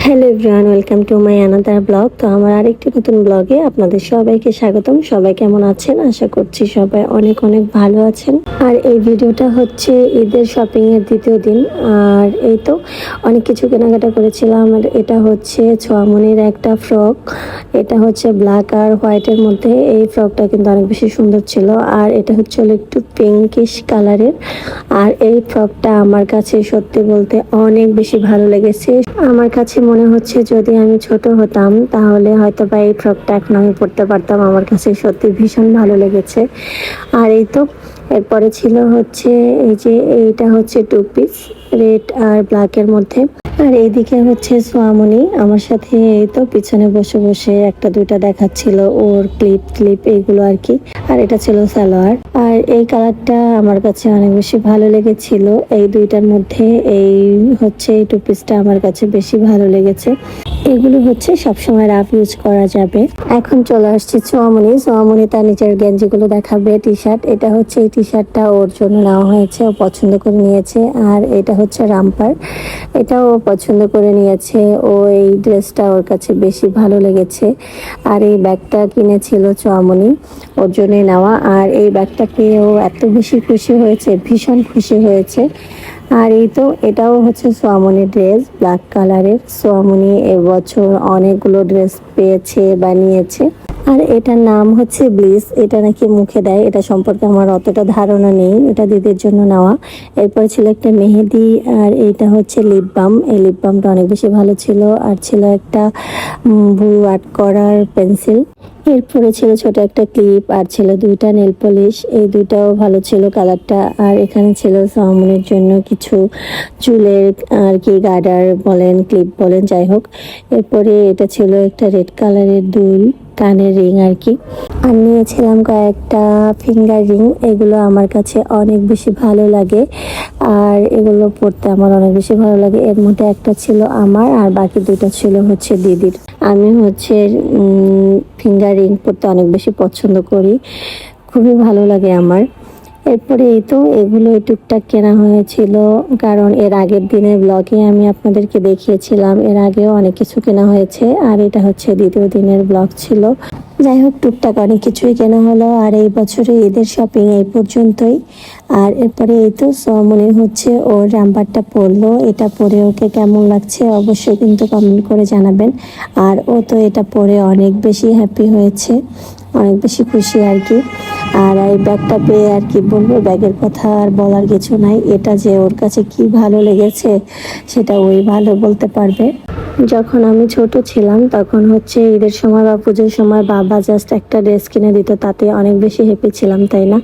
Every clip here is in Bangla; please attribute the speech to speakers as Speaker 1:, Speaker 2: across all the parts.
Speaker 1: Hello everyone, welcome to my another blog. তো আমার আরেকটি নতুন ব্লগে আপনাদের সবাইকে স্বাগতম। সবাই কেমন আছেন? আশা করছি সবাই অনেক অনেক ভালো আছেন। আর এই ভিডিওটা হচ্ছে ঈদের শপিংয়ের দ্বিতীয় দিন। আর এই তো অনেক কিছু কেনাকাটা করেছিলাম। আর এটা হচ্ছে ছোয়ামনির একটা ফ্রক। এটা হচ্ছে ব্ল্যাক আর হোয়াইটের মধ্যে। এই ফ্রকটা কিন্তু অনেক বেশি সুন্দর ছিল। আর এটা হচ্ছে একটু পিঙ্কিশ কালারের। আর এই ফ্রকটা আমার কাছে সত্যি বলতে অনেক বেশি ভালো লেগেছে। আমার কাছে মনে হচ্ছে যদি আমি ছোট হতাম তাহলে হয়তো বা এই ফ্রকটা এখন আমি পরতে পারতাম। আমার কাছে সত্যি ভীষণ ভালো লেগেছে। আর এই তো এরপরে ছিল হচ্ছে এই যে এইটা হচ্ছে টু পিস রেড আর ব্ল্যাকের মধ্যে। আর এইদিকে হচ্ছে সোয়ামনি আমার সাথে এই তো পিছনে বসে বসে একটা দুইটা দেখাচ্ছিল ওর ক্লিপ এইগুলো আর কি। আর এটা ছিল সালোয়ার। আর এই কালারটা আমার কাছে অনেক বেশি ভালো লেগেছিল। এই দুইটার মধ্যে এই হচ্ছে এই টু পিসটা আমার কাছে বেশি ভালো লেগেছে। এগুলো হচ্ছে সবসময় রাফ ইউজ করা যাবে। এখন চলে আসছি সোয়ামনি তার নিচের গেঞ্জিগুলো দেখাবে। টি শার্ট, এটা হচ্ছে এই টি শার্টটা ওর জন্য নেওয়া হয়েছে, ও পছন্দ করে নিয়েছে। আর এটা হচ্ছে রামপার, এটাও ও পছন্দ করে নিয়েছে। ও এই ড্রেসটা ওর কাছে বেশি ভালো লেগেছে। আর এই ব্যাগটা কিনেছিল সোয়ামনি, ওর জন্যই নেওয়া। আর এই ব্যাগটা পেয়ে ও এত বেশি খুশি হয়েছে, ভীষণ খুশি হয়েছে। আর এই তো এটাও হচ্ছে সোয়ামনির ড্রেস, ব্ল্যাক কালারের। সোয়ামনি এবছর অনেকগুলো ড্রেস পেয়েছে বা নিয়েছে। আর এটার নাম হচ্ছে ব্লিস। এটা নাকি মুখে দেয়, এটা সম্পর্কে আমার অতটা ধারণা নেই। এটা দিদির জন্য নেওয়া। এরপর ছিল একটা মেহেদি। আর এইটা হচ্ছে লিপ বাম। এই লিপ বামটা অনেক বেশি ভালো ছিল। আর ছিল একটা ভু আর্ট করার পেন্সিল। এরপরে ছিল ছোট একটা ক্লিপ। আর ছিল দুইটা নেল পলিশ, এই দুইটাও ভালো ছিল কালারটা। আর এখানে ছিল সোয়ামনির জন্য কিছু চুলের আর কি গার্ডার বলেন, ক্লিপ বলেন, যাই হোক। এরপরে এটা ছিল একটা রেড কালারের দুল, কানের রিং আর কি। আর নিয়েছিলাম কয়েকটা ফিঙ্গার রিং। এগুলো আমার কাছে অনেক বেশি ভালো লাগে। আর এগুলো পরতে আমার অনেক বেশি ভালো লাগে। এর মধ্যে একটা ছিল আমার, আর বাকি দুটো ছিল হচ্ছে দিদির। আমি হচ্ছে ফিঙ্গার রিং পরতে অনেক বেশি পছন্দ করি, খুবই ভালো লাগে আমার। এরপরে এই তো এগুলো টুকটাক কেনা হয়েছিল, কারণ এর আগের দিনের ব্লগে আমি আপনাদেরকে দেখিয়েছিলাম এর আগেও অনেক কিছু কেনা হয়েছে। আর এটা হচ্ছে দ্বিতীয় দিনের ব্লগ ছিল। যাই হোক, টুকটাক অনেক কিছুই কেনা হলো। আর এই বছরে ঈদের শপিং এই পর্যন্তই। আর এরপরে এই তো সোয়ামনি হচ্ছে ওর রামপারটা পরলো। এটা পরে ওকে কেমন লাগছে অবশ্যই কিন্তু কমেন্ট করে জানাবেন। আর ও তো এটা পরে অনেক বেশি হ্যাপি হয়েছে, অনেক বেশি খুশি আর কি। আর এই ব্যাগটা পেয়ে আর কি বলবো, ব্যাগের কথা আর বলার কিছু নাই। এটা যে ওর কাছে কি ভালো লেগেছে সেটা ওই ভালো বলতে পারবে। যখন আমি ছোট ছিলাম তখন হচ্ছে ঈদের সময় বা পুজোর সময় বাবা জাস্ট একটা ড্রেস কিনে দিত, তাতে অনেক বেশি হ্যাপি ছিলাম, তাই না?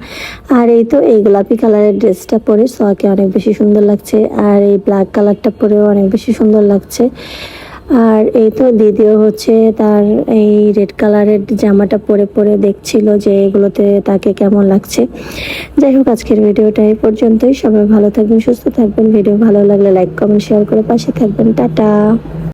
Speaker 1: আর এই তো এই গোলাপি কালারের ড্রেসটা পরে সোয়াকে অনেক বেশি সুন্দর লাগছে। আর এই ব্ল্যাক কালারটা পরেও অনেক বেশি সুন্দর লাগছে। আর এই তো দিদিও হচ্ছে তার এই রেড কালারের জামাটা পরে পরে দেখছিল যে এগুলোতে তাকে কেমন লাগছে। যাই হোক, আজকের ভিডিওটা এই পর্যন্তই। সবাই ভালো থাকবেন, সুস্থ থাকবেন। ভিডিও ভালো লাগলে লাইক কমেন্ট শেয়ার করে পাশে থাকবেন। টাটা।